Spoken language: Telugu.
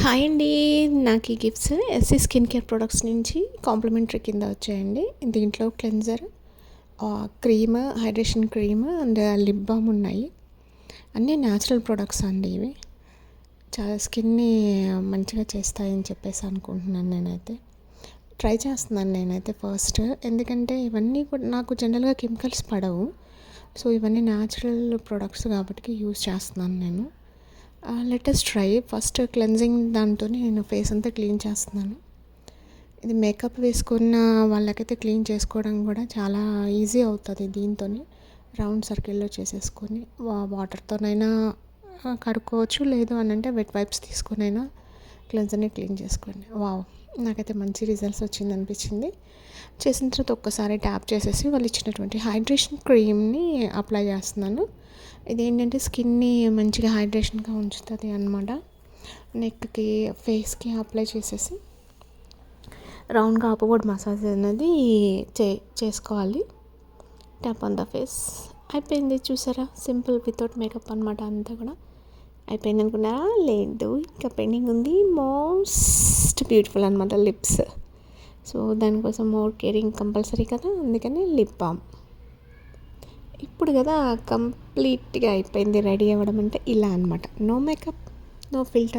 హాయ్ అండి. నాకు ఈ gifts SC skin care products నుంచి కాంప్లిమెంటరీ కింద వచ్చాయండి. దీంట్లో cleanser, cream, hydration cream and lip balm ఉన్నాయి. అన్నీ న్యాచురల్ ప్రొడక్ట్స్ అండి ఇవి. చాలా స్కిన్ని మంచిగా చేస్తాయని చెప్పేసి అనుకుంటున్నాను. నేనైతే ట్రై చేస్తున్నాను ఫస్ట్. ఎందుకంటే ఇవన్నీ కూడా నాకు జనరల్గా కెమికల్స్ పడవు. సో ఇవన్నీ న్యాచురల్ ప్రొడక్ట్స్ కాబట్టి యూజ్ చేస్తున్నాను నేను. Latest try. ఫస్ట్ క్లెన్జింగ్ దాంతో నేను ఫేస్ అంతా క్లీన్ చేస్తున్నాను. ఇది మేకప్ వేసుకున్న వాళ్ళకైతే క్లీన్ చేసుకోవడం కూడా చాలా ఈజీ అవుతుంది. దీంతో రౌండ్ సర్కిల్లో చేసేసుకొని వాటర్తోనైనా కడుక్కోవచ్చు, లేదు అని అంటే వెట్ వైప్స్ తీసుకునైనా క్లెన్జర్ని క్లీన్ చేసుకోండి. వావ్, నాకైతే మంచి రిజల్ట్స్ వచ్చింది అనిపించింది. చేసిన తర్వాత ఒక్కసారి ట్యాప్ చేసేసి వాళ్ళు ఇచ్చినటువంటి హైడ్రేషన్ క్రీమ్ని అప్లై చేస్తున్నాను. ఇదేంటంటే స్కిన్ని మంచిగా హైడ్రేషన్గా ఉంచుతుంది అన్నమాట. నెక్కి, ఫేస్కి అప్లై చేసేసి రౌండ్గా అప్వర్డ్ మసాజ్ అనేది చేసుకోవాలి. Tap on the face. అయిపోయింది, చూసారా? సింపుల్, వితౌట్ మేకప్ అనమాట. అంతా కూడా అయిపోయింది అనుకున్నారా? లేదు, ఇంకా పెండింగ్ ఉంది. మోస్ట్ బ్యూటిఫుల్ అనమాట లిప్స్. సో దానికోసం మోర్ కేరింగ్ కంపల్సరీ కదా, అందుకని లిప్ బామ్. ఇప్పుడు కదా కంప్లీట్గా అయిపోయింది. రెడీ అవ్వడం అంటే ఇలా అనమాట. No makeup, no filter.